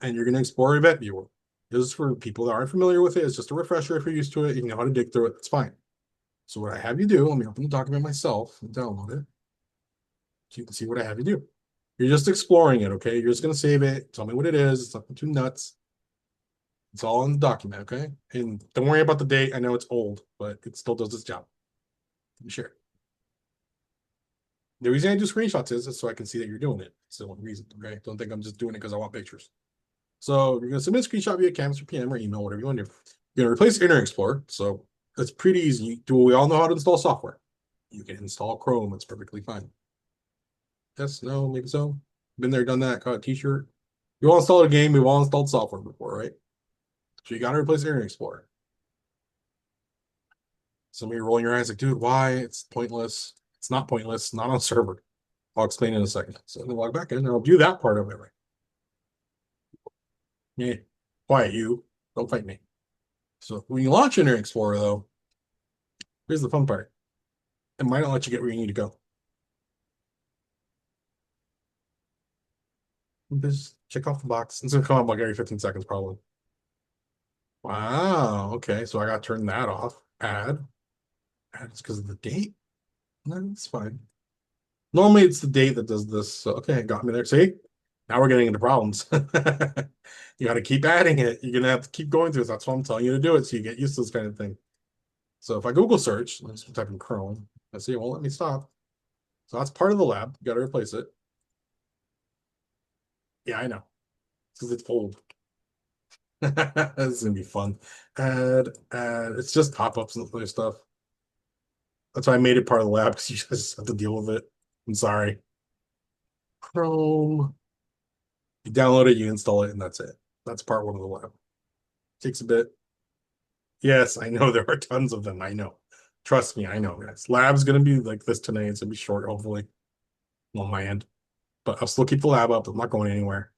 and you're going to explore Event Viewer. This is for people that aren't familiar with it. It's just a refresher if you're used to it. You know how to dig through it. It's fine. So what I have you do, let me open the document myself and download it. So you can see what I have you do. You're just exploring it, okay? You're just going to save it. Tell me what it is. It's nothing too nuts. It's all in the document, okay? And don't worry about the date. I know it's old, but it still does its job. Sure. The reason I do screenshots is so I can see that you're doing it. It's the only reason, okay? Don't think I'm just doing it because I want pictures. So you're going to submit a screenshot via Canvas or PM or email, whatever you want to do. You're going to replace Internet Explorer. So it's pretty easy. Do we all know how to install software? You can install Chrome. It's perfectly fine. Yes, no, maybe so. Been there, done that, got a t-shirt. You all installed a game. We've all installed software before, right? So you got to replace Internet Explorer. Some of you are rolling your eyes like, dude, why? It's pointless. It's not pointless. Not on server. I'll explain in a second. So then log back in and I'll do that part of it, right? Yeah. Quiet, you. Don't fight me. So when you launch Internet Explorer, though, here's the fun part. It might not let you get where you need to go. Just check off the box. It's gonna come up like every 15 seconds, probably. Wow. Okay, so I got to turn that off. Add. It's because of the date. No, it's fine. Normally it's the date that does this. So, okay, got me there. See, now we're getting into problems. You got to keep adding it. You're gonna have to keep going through it. That's why I'm telling you to do it, so you get used to this kind of thing. So if I Google search, let's type in Chrome. I see it won't let me stop. So that's part of the lab. You got to replace it. Yeah, I know. Because it's old. This is gonna be fun. Add. It's just pop-ups and other stuff. That's why I made it part of the lab because you guys have to deal with it. I'm sorry. Chrome. You download it, you install it, and that's it. That's part one of the lab. Takes a bit. Yes, I know there are tons of them. I know. Trust me, I know, guys. Lab's gonna be like this tonight. It's gonna be short, hopefully, on my end. But I'll still keep the lab up. I'm not going anywhere.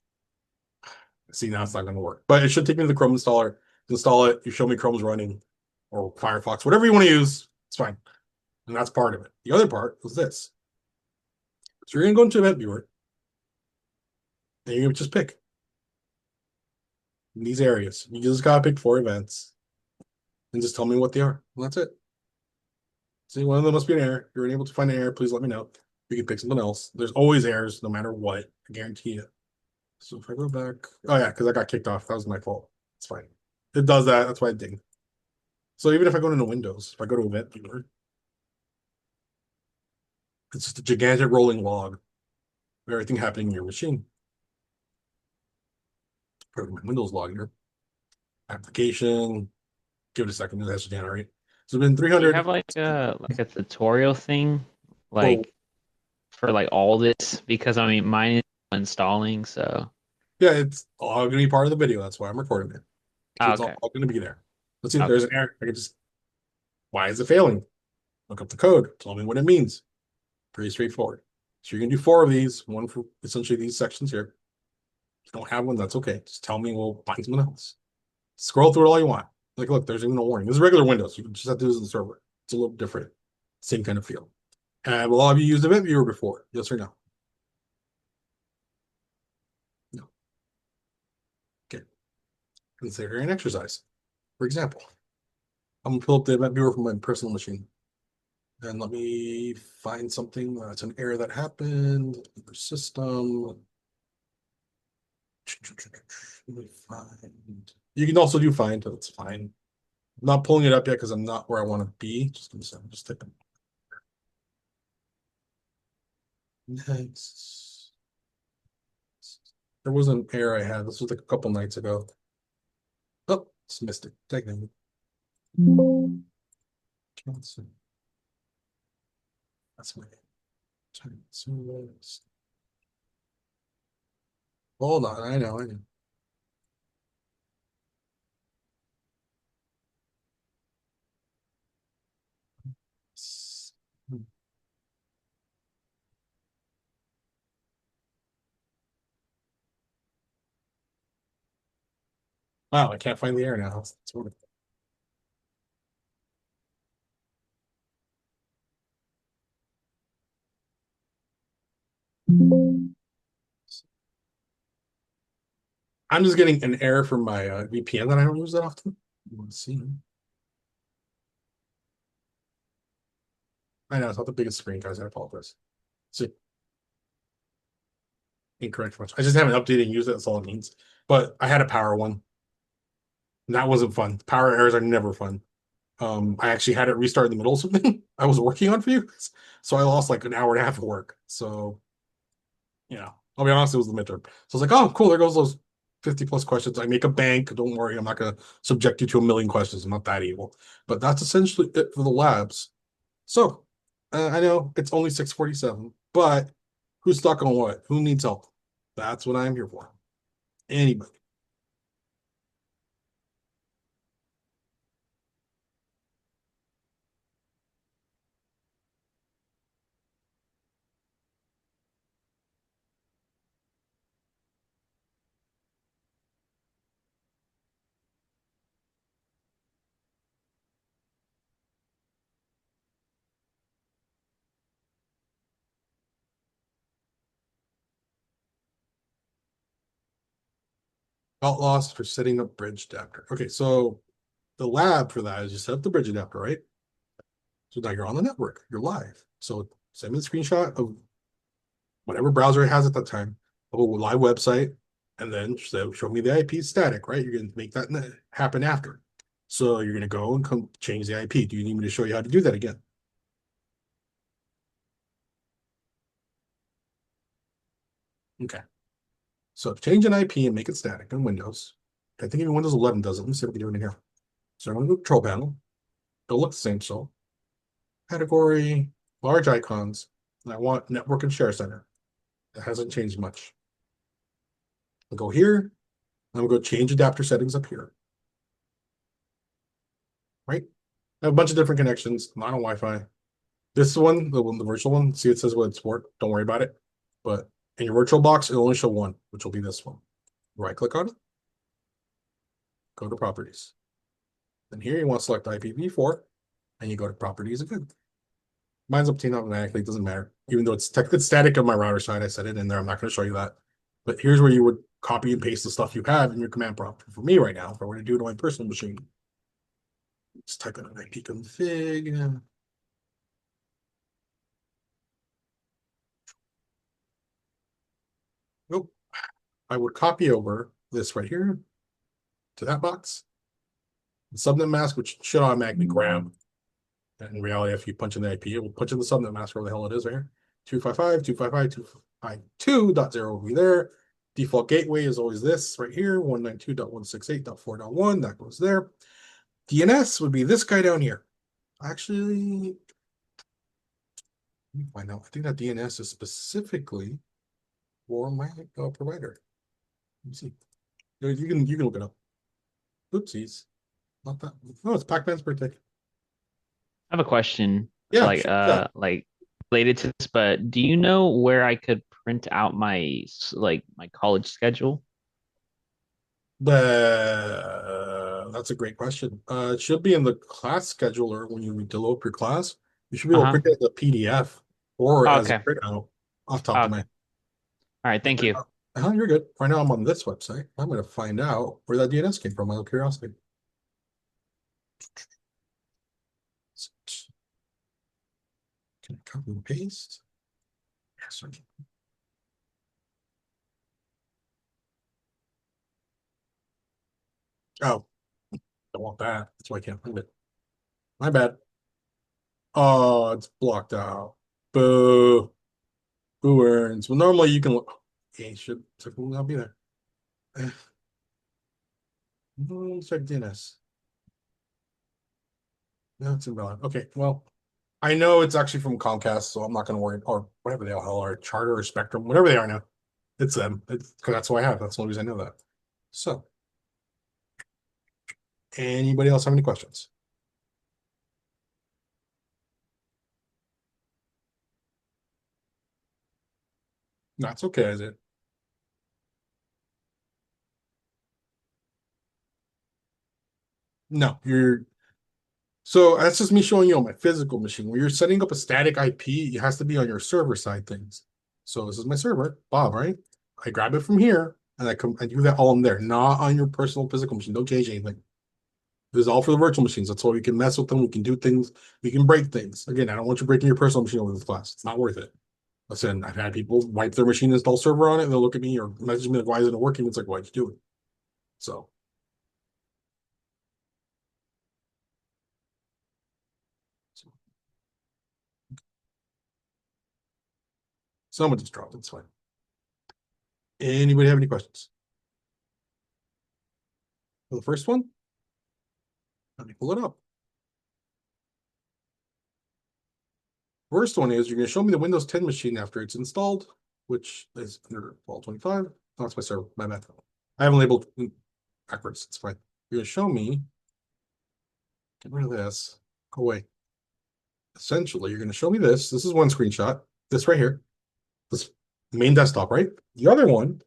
See, now it's not gonna work. But it should take me to the Chrome installer. Install it. You show me Chrome's running, or Firefox, whatever you want to use. It's fine. And that's part of it. The other part is this. So you're gonna go into Event Viewer, and you're gonna just pick in these areas. You just gotta pick 4 events, and just tell me what they are. And that's it. See, one of them must be an error. If you're unable to find an error, please let me know. You can pick something else. There's always errors, no matter what. I guarantee you. So if I go back, oh yeah, because I got kicked off. That was my fault. It's fine. It does that. That's why it dinged. So even if I go into Windows, if I go to Event Viewer, it's just a gigantic rolling log of everything happening in your machine. Put my Windows log here. Application. Give it a second. It has to generate. So it's been
Do you
300.
have like a tutorial thing
Well,
like for like all this? Because I mean mine is installing, so
yeah, it's all going to be part of the video. That's why I'm recording it. So
oh,
it's
okay.
all going to be there. Let's see if there's
Okay.
an error. I can just, why is it failing? Look up the code. Tell me what it means. Pretty straightforward. So you're going to do 4 of these, one for essentially these sections here. If you don't have one, that's okay. Just tell me, we'll find something else. Scroll through it all you want. Like, look, there's even a warning. This is regular Windows. You just have to do this in the server. It's a little different. Same kind of feel. And will all of you used Event Viewer before? Yes or no? No. Okay. Consider an exercise. For example, I'm gonna pull up the Event Viewer from my personal machine. And let me find something that's an error that happened. System. Let me find. You can also do find. That's fine. I'm not pulling it up yet because I'm not where I want to be. Just give me a second. Just typing. Next. There was an error I had. This was like a couple nights ago. Oh, just missed it. Technically. Cancel. That's my hold on, I know, I know. Wow, I can't find the error now. That's weird. I'm just getting an error from my VPN that I don't use that often. Let's see. I know it's not the biggest screen, guys. I apologize. See, incorrect function. I just haven't updated and used it. That's all it means. But I had a power one. And that wasn't fun. Power errors are never fun. I actually had it restart in the middle of something I was working on for you. So I lost like an hour and a half of work. So, I'll be honest, it was the midterm. So I was like, oh, cool. There goes those 50 plus questions. I make a bank. Don't worry. I'm not going to subject you to a million questions. I'm not that evil. But that's essentially it for the labs. So I know it's only 6:47, but who's stuck on what? Who needs help? That's what I'm here for. Anybody. Outlaws for setting up bridge adapter. Okay, so the lab for that is you set up the bridge adapter, right? So now you're on the network, you're live. So send me the screenshot of whatever browser it has at that time, of a live website, and then show me the IP static, right? You're going to make that happen after. So you're going to go and change the IP. Do you need me to show you how to do that again? Okay. So change an IP and make it static in Windows. I think even Windows 11 does it. Let me see what we're doing here. So I'm going to go to Control Panel. It'll look the same. So category, large icons, and I want network and share center. That hasn't changed much. I'll go here. I'm going to go change adapter settings up here. Right? I have a bunch of different connections. I'm not on Wi-Fi. This one, the virtual one, see it says what it's for. Don't worry about it. But in your virtual box, it'll only show one, which will be this one. Right click on it. Go to properties. Then here you want to select IPv4 and you go to properties again. Mine's updating automatically, it doesn't matter. Even though it's static on my router side, I set it in there. I'm not going to show you that. But here's where you would copy and paste the stuff you have in your command prompt. For me right now, if I were to do it on my personal machine, just type in an ipconfig. Nope. I would copy over this right here to that box. The subnet mask, which should automatically grab. And in reality, if you punch in the IP, it will punch in the subnet mask where the hell it is right here. 255.255.252.0 will be there. Default gateway is always this right here, 192.168.4.1. That goes there. DNS would be this guy down here. Actually, let me find out. I think that DNS is specifically for my provider. Let me see. You can look it up. Oopsies. Not that. Oh, it's Pac-Man's birthday.
I have a question,
Yeah,
like
sure, yeah.
like related to this, but do you know where I could print out my my college schedule?
That's a great question. It should be in the class scheduler when you develop your class. You should be able to
Uh-huh.
print it as a PDF or
Oh,
as a
okay.
printout off the top of
Okay.
my.
All right, thank you.
You're good. Right now I'm on this website. I'm going to find out where that DNS came from. Out of curiosity. Can I copy and paste? Yes, I can. Oh, don't want that. That's why I can't find it. My bad. Oh, it's blocked out. Boo. Boo earns. Well, normally you can look. Okay, should not be there. Let's check DNS. No, it's invalid. Okay, well, I know it's actually from Comcast, so I'm not going to worry, or whatever they all are, Charter or Spectrum, whatever they are now. It's them. It's because that's what I have. That's the only reason I know that. So, anybody else have any questions? That's okay, is it? No, you're so that's just me showing you on my physical machine. When you're setting up a static IP, it has to be on your server side things. So this is my server, Bob, right? I grab it from here and I do that all in there, not on your personal physical machine. Don't change anything. This is all for the virtual machines. That's why we can mess with them. We can do things. We can break things. Again, I don't want you breaking your personal machine over this class. It's not worth it. Listen, I've had people wipe their machine, install server on it, and they'll look at me or message me like, "Why isn't it working?" It's like, "Why'd you do it?" So, someone just dropped it. It's fine. Anybody have any questions for the first one? Let me pull it up. First one is you're going to show me the Windows 10 machine after it's installed, which is under Fall 25. No, that's my server. My bad. I haven't labeled backwards. It's fine. You're going to show me. Get rid of this. Go away. Essentially, you're going to show me this. This is one screenshot. This right here. This main desktop, right? The other one,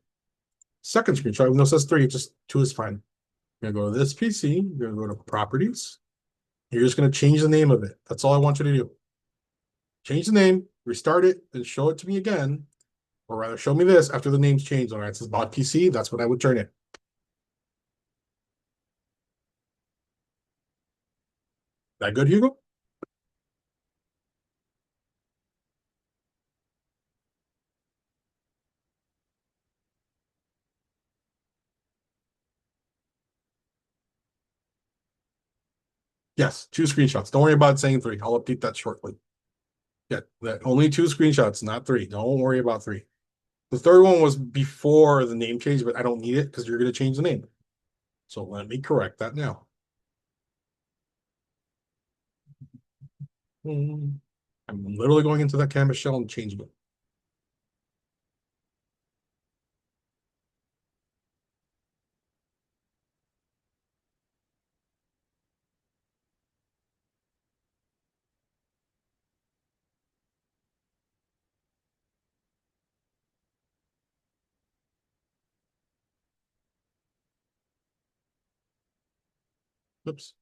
second screenshot, even though it says three, just two is fine. You're going to go to this PC. You're going to go to properties. You're just going to change the name of it. That's all I want you to do. Change the name, restart it, and show it to me again. Or rather, show me this after the name's changed. All right, it says bot PC. That's what I would turn it. That good, Hugo? Yes, two screenshots. Don't worry about saying three. I'll update that shortly. Yeah, only two screenshots, not three. Don't worry about three. The third one was before the name change, but I don't need it because you're going to change the name. So let me correct that now. I'm literally going into that canvas shell and changing it. Oops.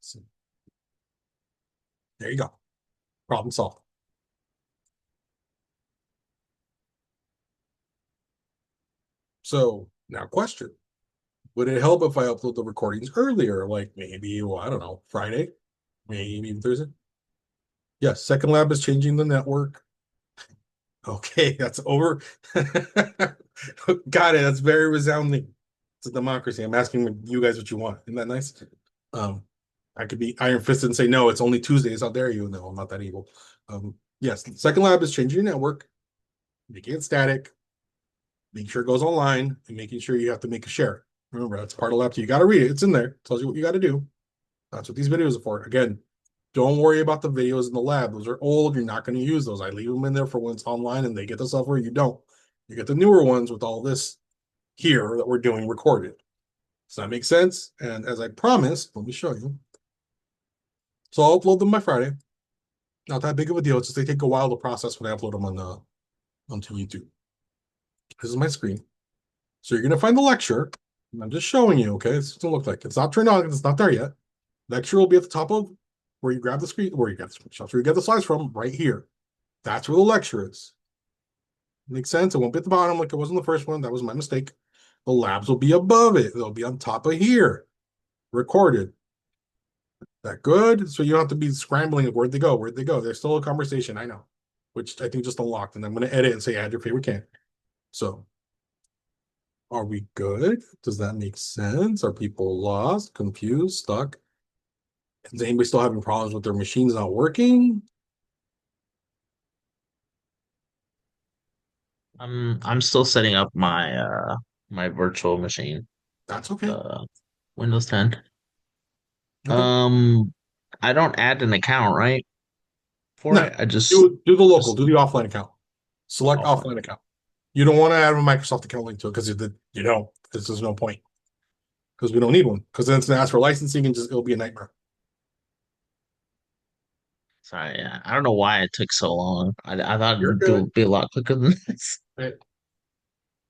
So there you go. Problem solved. So now question. Would it help if I upload the recordings earlier? Like maybe, well, I don't know, Friday? Maybe even Thursday? Yes, Second Lab is changing the network. Okay, that's over. Got it. That's very resounding. It's a democracy. I'm asking you guys what you want. Isn't that nice? Um, I could be iron fisted and say, no, it's only Tuesdays. How dare you? No, I'm not that evil. Yes, Second Lab is changing your network, making it static, making sure it goes online, and making sure you have to make a share. Remember, that's part of lab. You got to read it. It's in there. It tells you what you got to do. That's what these videos are for. Again, don't worry about the videos in the lab. Those are old. You're not going to use those. I leave them in there for when it's online and they get the software. You don't. You get the newer ones with all this here that we're doing recorded. Does that make sense? And as I promised, let me show you. So I'll upload them by Friday. Not that big of a deal. It's just they take a while to process when I upload them onto YouTube. This is my screen. So you're going to find the lecture. I'm just showing you, okay? It's going to look like it's not turned on. It's not there yet. Lecture will be at the top of where you grab the screen, where you get the screenshots, where you get the slides from, right here. That's where the lecture is. Makes sense? It won't be at the bottom like it was in the first one. That was my mistake. The labs will be above it. They'll be on top of here, recorded. That good? So you don't have to be scrambling of where'd they go? Where'd they go? There's still a conversation, I know, which I think just unlocked. And I'm going to edit and say add your favorite can. So are we good? Does that make sense? Are people lost, confused, stuck? Is anybody still having problems with their machines not working?
I'm still setting up my virtual machine,
That's okay.
the Windows 10.
Okay.
I don't add an account, right? For
No,
it. I just
do the local,
just
do the offline account. Select
offline.
offline account. You don't want to add a Microsoft account link to it because you don't. There's no point because we don't need one because then it's gonna ask for licensing and just it'll be a nightmare.
Sorry, yeah. I don't know why it took so long. I thought
You're
it'd do
good.
be a lot quicker than this.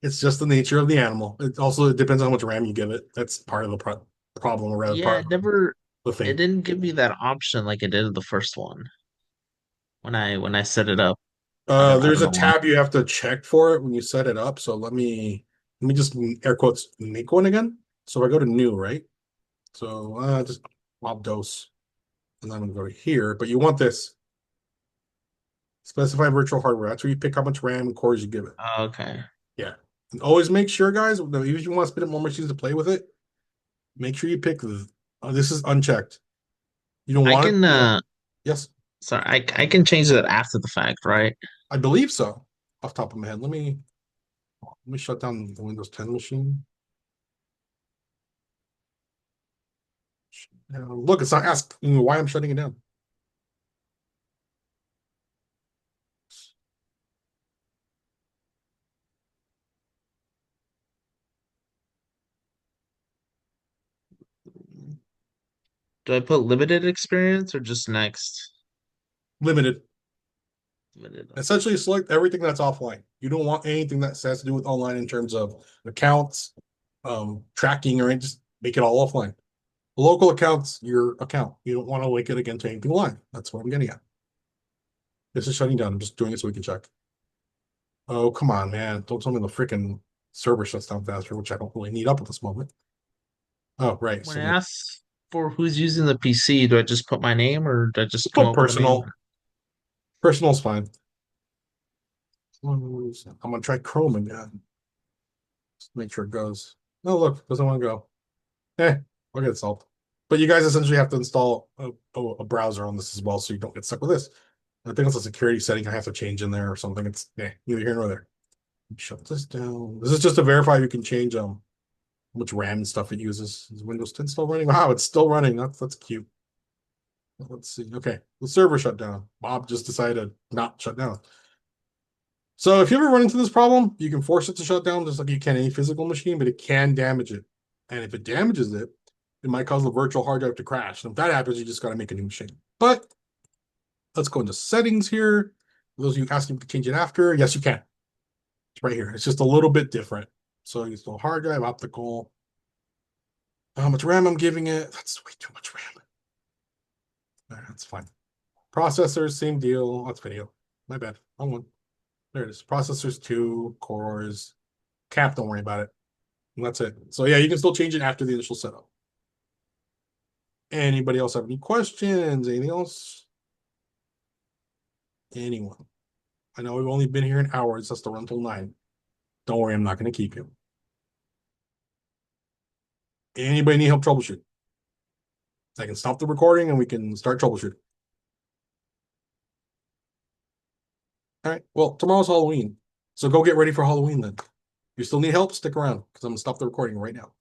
It's just the nature of the animal. It depends on how much RAM you give it. That's part of the problem, or rather,
Yeah,
part
it
of
never
the
it
thing.
didn't give me that option like it did in the first one when I set it up. I
There's
don't
a
know why.
tab you have to check for it when you set it up. So let me just air quotes make one again. So if I go to new, right? So just mob dose, and then I'm gonna go to here. But you want this specify virtual hardware. That's where you pick how much RAM and cores you give it.
Okay.
Yeah, and always make sure, guys. Even if you want to spin up more machines to play with it, make sure you pick. This is unchecked. You don't
I
want it.
can
Yeah. Yes,
sorry, I can change that after the fact, right?
I believe so. Off the top of my head, let me shut down the Windows 10 machine. Look, it's not asking why I'm shutting it down.
Do I put limited experience or just next?
Limited.
Limited.
Essentially, select everything that's offline. You don't want anything that has to do with online in terms of accounts, tracking, or anything. Just make it all offline. Local accounts, your account. You don't want to link it again to anything live. That's what I'm getting at. This is shutting down. I'm just doing it so we can check. Oh, come on, man. Don't tell me the freaking server shuts down faster, which I don't really need up at this moment. Oh, right.
When
So
I
we
ask for who's using the PC, do I just put my name or do I just come
put
up with a name?
personal. Personal's fine. I'm gonna try Chrome again. Just make sure it goes. Oh, look, doesn't want to go. I'll get it solved. But you guys essentially have to install a browser on this as well, so you don't get stuck with this. I think it's a security setting I have to change in there or something. It's neither here nor there. Shut this down. This is just to verify you can change much RAM and stuff it uses. Is Windows 10 still running? Wow, it's still running. That's cute. Let's see. Okay, the server shut down. Bob just decided not shut down. So if you ever run into this problem, you can force it to shut down just like you can any physical machine, but it can damage it. And if it damages it, it might cause the virtual hard drive to crash. And if that happens, you just got to make a new machine. But let's go into settings here. For those of you asking to change it after, yes, you can. It's right here. It's just a little bit different. So you still hard drive, optical. How much RAM I'm giving it? That's way too much RAM. That's fine. Processors, same deal. That's video. My bad. Wrong one. There it is. Processors 2, cores. Cap, don't worry about it. And that's it. So yeah, you can still change it after the initial setup. Anybody else have any questions? Anything else? Anyone? I know we've only been here an hour. It's just to run till 9. Don't worry, I'm not going to keep you. Anybody need help troubleshoot? I can stop the recording and we can start troubleshooting. All right. Well, tomorrow's Halloween. So go get ready for Halloween then. If you still need help, stick around because I'm going to stop the recording right now.